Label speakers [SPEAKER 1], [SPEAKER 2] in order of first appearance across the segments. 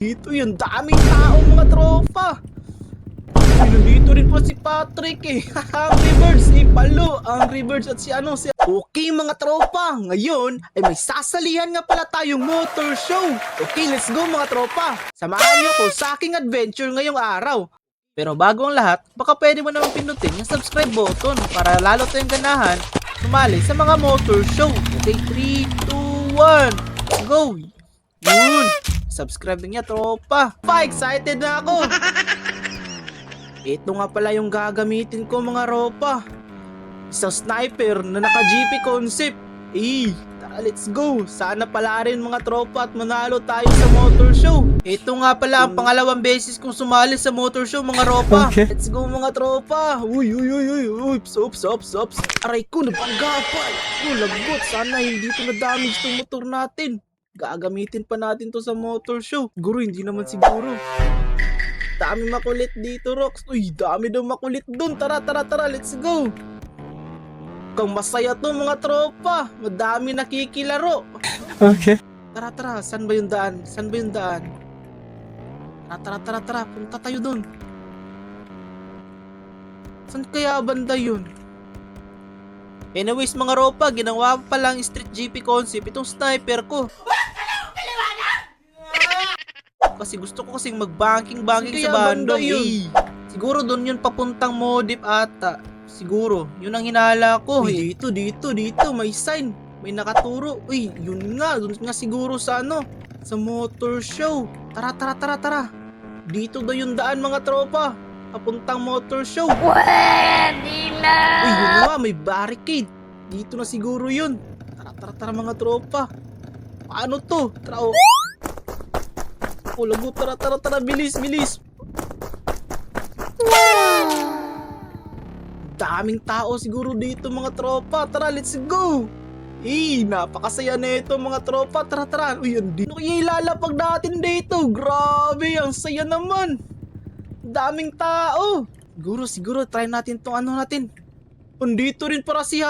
[SPEAKER 1] Dito yung daming tao mga tropa. Ay, nandito rin po si Patrick eh. Angry Birds, si Palo, Angry Birds at si Okay mga tropa, ngayon ay may sasalihan nga pala tayong motor show. Okay, let's go mga tropa. Samahan niyo ko sa aking adventure ngayong araw. Pero bago ang lahat, baka pwede mo naman pindutin yung subscribe button para lalo tayong ganahan sumali sa mga motor show. Okay, 3, 2, 1, go! Yun! Subscribe niya tropa. Excited na ako! Ito nga pala yung gagamitin ko mga tropa. Isang sniper na naka-GP concept. Tara let's go. Sana pala rin mga tropa at manalo tayo sa motor show. Ito nga pala ang pangalawang beses kong sumali sa motor show mga tropa.
[SPEAKER 2] Okay.
[SPEAKER 1] Let's go mga tropa. Uy. Ops. Aray ko, nabanggapan. Lagot. Sana hindi ito na-damage itong motor natin. Gagamitin pa natin to sa motor show. Siguro hindi naman siguro. Dami makulit dito, Rox. Uy, dami daw makulit dun. Tara, let's go. Kung masaya to mga tropa. Madami nakikilaro.
[SPEAKER 2] Okay.
[SPEAKER 1] Tara, saan ba yung daan? Tara, punta tayo dun. Saan kaya banda yun? Anyways mga tropa, ginawa pa lang street GP concept itong sniper ko. Kasi gusto ko kasing mag-banking sa bandang Siguro doon yun papuntang Modip ata. Siguro, yun ang hinala ko. Uy, dito, may sign. May nakaturo. Uy, yun nga, doon nga siguro sa sa motor show. Tara. Dito daw yung daan mga tropa. Papuntang motor show.
[SPEAKER 3] Pwede na!
[SPEAKER 1] Uy, yun nga, may barricade. Dito na siguro yun. Tara mga tropa. Paano to? Tara, oh. Lagot, tara, bilis. Daming tao siguro dito mga tropa. Tara, let's go. Napakasaya na ito mga tropa. Tara. Uy, hindi. Ano kaya ilalapag natin dito? Grabe, ang saya naman. Daming tao. Siguro, try natin tong natin. Nandito rin para si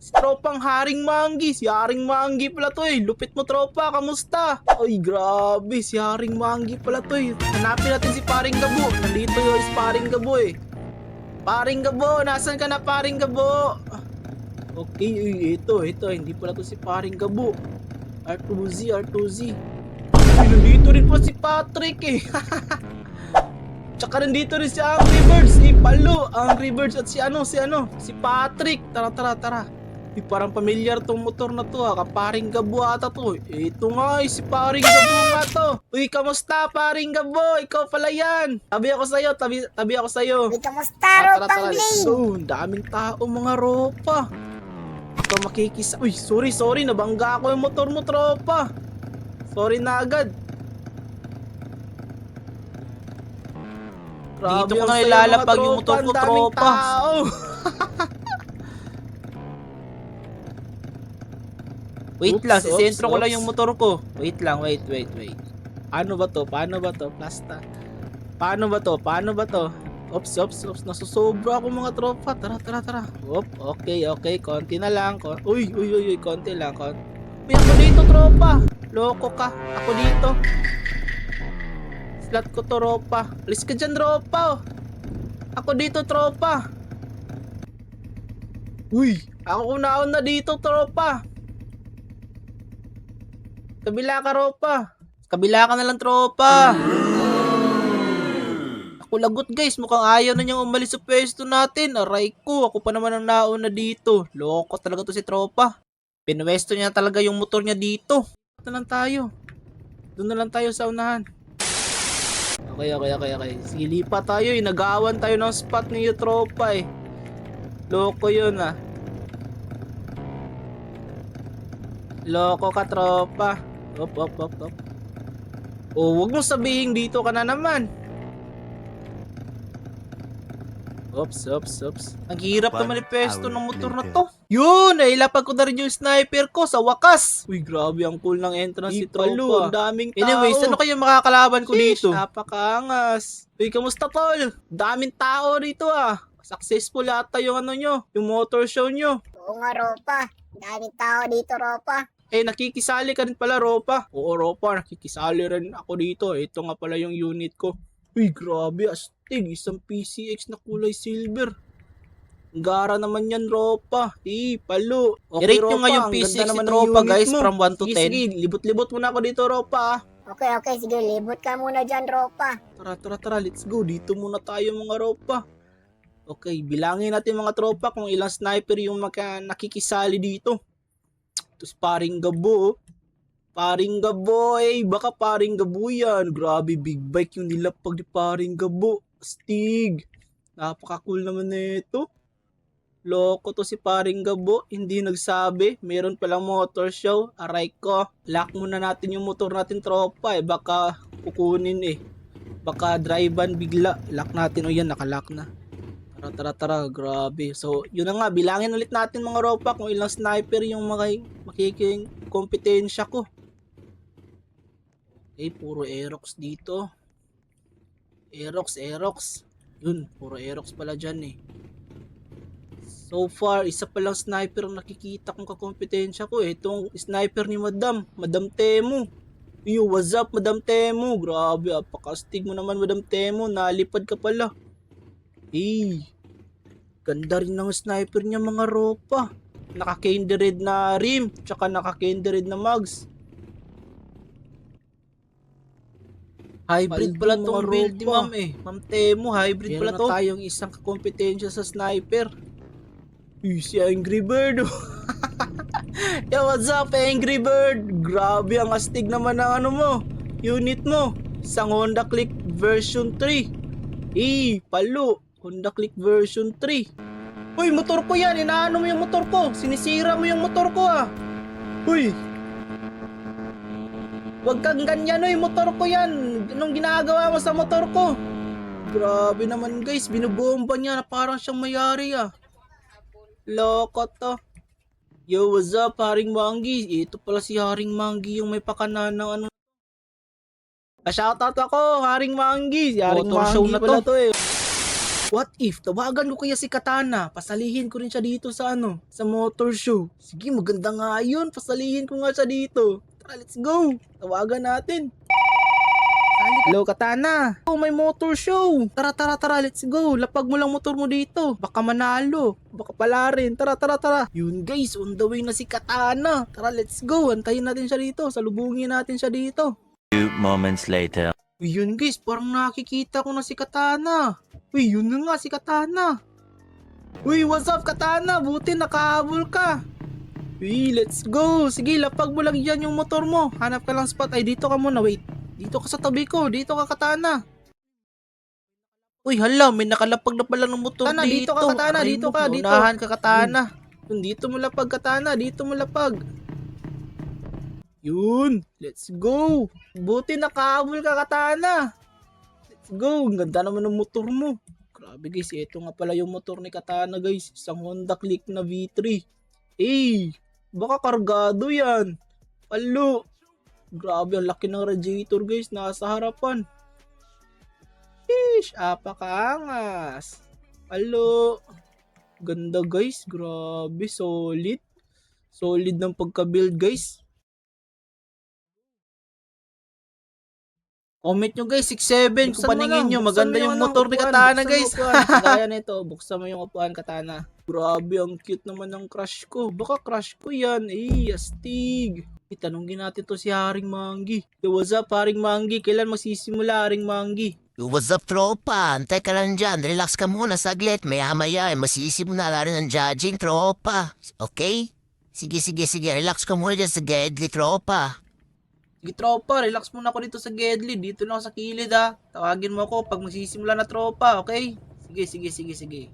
[SPEAKER 1] si tropang Haring Manggi. Si Haring Manggi pala to eh. Lupit mo tropa, kamusta? Ay grabe, si Haring Manggi pala to eh. Hanapin natin si Paring Gabo. Nandito yung Paring Gabo eh. Paring Gabo, nasan ka na Paring Gabo? Okay, ito. Hindi pala to si Paring Gabo. R2Z. Ay, nandito rin po si Patrick eh. Tsaka nandito rin si Angry Birds, si Palo, Angry Birds at si Patrick. Tara. Parang familiar tong motor na to Kaparing Gabo ata to. Ito nga si Paring Gabo nga to. Uy, kamusta Paring Gabo? Ikaw pala yan. Tabi ako sa'yo.
[SPEAKER 3] Uy, kamusta, Ropang
[SPEAKER 1] Let's
[SPEAKER 3] Blade?
[SPEAKER 1] go. Daming tao mga ropa. Ikaw makikisa. Uy, sorry. Nabangga ako yung motor mo tropa. Sorry na agad.
[SPEAKER 2] Dito ko
[SPEAKER 1] ang
[SPEAKER 2] na
[SPEAKER 1] saya,
[SPEAKER 2] ilalapag
[SPEAKER 1] mga
[SPEAKER 2] yung motor ko,
[SPEAKER 1] ang daming
[SPEAKER 2] tropa.
[SPEAKER 1] tao.
[SPEAKER 2] Wait lang,
[SPEAKER 1] Oops,
[SPEAKER 2] sisentro ko lang
[SPEAKER 1] oops.
[SPEAKER 2] yung motor ko. Wait lang, wait.
[SPEAKER 1] Paano ba to? Plasta. Paano ba to? Ops. Nasusobra ako mga tropa. Tara. Okay. Konti na lang. Uy. Konti lang. Uy, ako dito tropa. Loko ka. Ako dito. Slot ko to tropa. Alis ka dyan tropa. Ako dito tropa. Uy, ako na dito tropa. Kabila ka tropa.
[SPEAKER 2] Kabila ka na lang, tropa. Ako lagot, guys. Mukhang ayaw na niyang umalis sa pwesto natin. Aray ko, ako pa naman ang nauna dito. Loko talaga to si tropa. Pinwesto niya talaga yung motor niya dito.
[SPEAKER 1] Doon na lang tayo sa unahan. Okay. Sige, lipat tayo eh. Nagawan tayo ng spot ni tropa eh. Loko yun Loko ka tropa. Op. Oh, wag mo sabihin dito ka na naman. Ops.
[SPEAKER 2] Ang hirap naman ipesto ng motor na to.
[SPEAKER 1] Yun, nailapag ko na rin yung sniper ko sa wakas. Uy, grabe ang cool ng entrance si tropa. Ang daming tao.
[SPEAKER 2] Anyways, ano kaya makakalaban ko dito?
[SPEAKER 1] Napakaangas. Uy, kamusta tol? Daming tao rito Successful ata yung yung motor show nyo.
[SPEAKER 3] Oo nga, Ropa. Daming tao dito, Ropa.
[SPEAKER 1] nakikisali ka rin pala, Ropa. Oo, Ropa, nakikisali rin ako dito. Ito nga pala yung unit ko. Uy, grabe, astig. Isang PCX na kulay silver. Gara naman yan, Ropa. Palo. Okay,
[SPEAKER 2] I-rate nyo nga yung
[SPEAKER 1] ang
[SPEAKER 2] PCX
[SPEAKER 1] ganda
[SPEAKER 2] ni
[SPEAKER 1] naman ng
[SPEAKER 2] Tropa,
[SPEAKER 1] unit
[SPEAKER 2] guys,
[SPEAKER 1] mo.
[SPEAKER 2] from 1 to
[SPEAKER 1] Sige,
[SPEAKER 2] 10.
[SPEAKER 1] sige, libot-libot muna ako dito, Ropa.
[SPEAKER 3] Okay, sige, libot ka muna dyan, Ropa.
[SPEAKER 1] Tara, let's go. Dito muna tayo, mga Ropa. Okay, bilangin natin mga tropa kung ilang sniper yung nakikisali dito. Tapos paring gabo. Paring gabo, baka paring gabo yan. Grabe, big bike yung nilapag ni paring gabo. Astig. Napaka-cool naman nito. Loko to si paring gabo. Hindi nagsabi. Meron palang motor show. Aray ko. Lock muna natin yung motor natin, tropa. Baka kukunin Baka drive-an bigla. Lock natin. O yan, nakalock na. Tara, grabe. So, yun na nga, bilangin ulit natin mga Ropa kung ilang sniper yung makiking kompetensya ko. Puro Aerox dito. Aerox. Yun, puro Aerox pala dyan So far, isa palang sniper ang nakikita kong kakompetensya ko. Itong sniper ni Madam Temu. Yo, what's up, Madam Temu? Grabe, apakastig mo naman, Madam Temu. Nalipad ka pala. Ganda rin ng sniper niya, mga Ropa. Naka-candy red na rim, tsaka naka-candy red na mags.
[SPEAKER 2] Hybrid pala tong build ni Ma'am Ma'am Temu, hybrid pala to.
[SPEAKER 1] Meron na tayong isang kakompetensya sa sniper. Si Angry Bird. Yo, what's up, Angry Bird? Grabe, ang astig naman ng unit mo. Isang Honda Click version 3. Palo. Honda Click version 3. Uy, motor ko yan. Inaano mo yung motor ko? Sinisira mo yung motor ko Uy. Huwag kang ganyan, motor ko yan. Anong ginagawa mo sa motor ko? Grabe naman, guys. Binubomba niya na parang siyang mayari Loko to. Yo, what's up, Haring Manggi? Ito pala si Haring Manggi yung may pakanan ng shoutout ako, Haring Manggi. Si Haring
[SPEAKER 2] Motor show
[SPEAKER 1] Manggi
[SPEAKER 2] na
[SPEAKER 1] pala
[SPEAKER 2] to.
[SPEAKER 1] What if tawagan ko kaya si Katana? Pasalihin ko rin siya dito sa sa motor show. Sige, maganda nga yun. Pasalihin ko nga siya dito. Tara, let's go. Tawagan natin. Hello, Katana. May motor show. Tara, let's go. Lapag mo lang motor mo dito. Baka manalo. Baka pala rin. Tara. Yun, guys, on the way na si Katana. Tara, let's go. Antayin natin siya dito. Salubungin natin siya dito.
[SPEAKER 4] Few moments later.
[SPEAKER 1] Yun, guys, parang nakikita ko na si Katana. Uy, yun na nga si Katana. Uy, what's up, Katana? Buti nakahabol ka. Uy, let's go. Sige, lapag mo lang dyan yung motor mo. Hanap ka lang spot. Ay, dito ka muna. Wait. Dito ka sa tabi ko. Dito ka, Katana.
[SPEAKER 2] Uy, hala, may nakalapag na pala ng motor
[SPEAKER 1] Katana,
[SPEAKER 2] dito.
[SPEAKER 1] dito ka, Katana.
[SPEAKER 2] Aray
[SPEAKER 1] Dito
[SPEAKER 2] mo,
[SPEAKER 1] ka, dito.
[SPEAKER 2] naunahan ka, Katana.
[SPEAKER 1] Dito mo lapag, Katana. Dito mo lapag. Yun. Let's go. Buti nakahabol ka, Katana. Let's go. Ang ganda naman ng motor mo. Grabe, guys. Ito nga pala yung motor ni Katana, guys. Isang Honda Click na V3. Baka kargado yan. Palo. Grabe, ang laki ng radiator, guys. Nasa harapan. Apakaangas. Palo. Ganda, guys. Grabe, solid. Solid ng pagka-build, guys.
[SPEAKER 2] Comment nyo guys, 6-7 kung paningin nyo.
[SPEAKER 1] Buksan
[SPEAKER 2] Maganda
[SPEAKER 1] mo
[SPEAKER 2] yung motor ni Katana, guys.
[SPEAKER 1] Gaya nito, buksan mo yung upuan, Katana. Grabe, ang cute naman ng crush ko. Baka crush ko yan. Astig. Tanungin natin to si Haring Manggi. Yo, what's up, Haring Manggi? Kailan magsisimula, Haring Manggi?
[SPEAKER 5] What's up, tropa? Antay ka lang dyan. Relax ka muna saglit. Maya-maya, masisimula na rin ang judging, tropa. Okay? Sige. Relax ka muna dyan sa Gedli, tropa.
[SPEAKER 2] Sige tropa, relax muna ako dito sa Gedli. Dito na ako sa kilid Tawagin mo ako pag magsisimula na tropa, okay? Sige.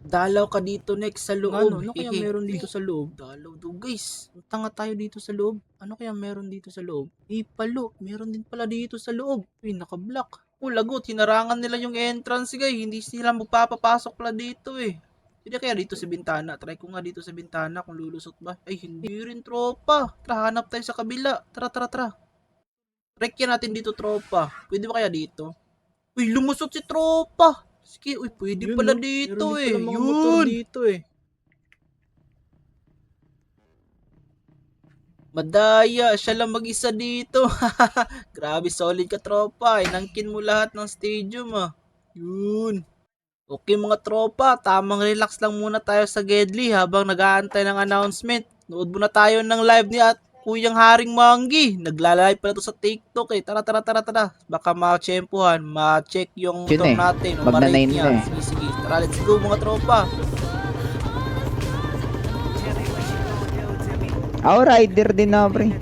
[SPEAKER 2] Dalaw ka dito next sa loob.
[SPEAKER 1] Ano kaya meron dito sa loob?
[SPEAKER 2] Dalaw do guys. Punta nga tayo dito sa loob. Ano kaya meron dito sa loob? Palo, meron din pala dito sa loob. Naka-block. Lagot, hinarangan nila yung entrance guys. Hindi sila magpapapasok pala dito Hindi kaya dito sa bintana. Try ko nga dito sa bintana kung lulusot ba. Hindi rin tropa. Tara, hanap tayo sa kabila. Tara. Rekya natin dito tropa. Pwede ba kaya dito? Lumusot si tropa. Sige, pwede
[SPEAKER 1] Yun,
[SPEAKER 2] pala
[SPEAKER 1] no?
[SPEAKER 2] dito
[SPEAKER 1] Meron din pala mga motor
[SPEAKER 2] Yun.
[SPEAKER 1] dito
[SPEAKER 2] Madaya, siya lang mag-isa dito. Grabe, solid ka tropa. Inangkin mo lahat ng stadium Yun. Okay mga tropa, tamang relax lang muna tayo sa Gedli habang nag-aantay ng announcement. Nood muna tayo ng live ni at Kuyang Haring Manggi. Nagla-live pala to sa TikTok Tara. Baka ma-tsempuhan, ma-check yung
[SPEAKER 6] Yun
[SPEAKER 2] motor
[SPEAKER 6] eh.
[SPEAKER 2] natin. O
[SPEAKER 6] Magna
[SPEAKER 2] ma-rate
[SPEAKER 6] 9
[SPEAKER 2] niya.
[SPEAKER 6] na eh.
[SPEAKER 2] Sige. Tara, let's go mga tropa.
[SPEAKER 6] Rider din na, pre.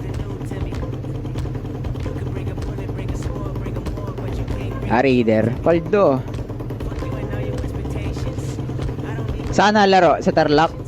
[SPEAKER 6] Rider. Paldo. Saan na laro? Sa Tarlac?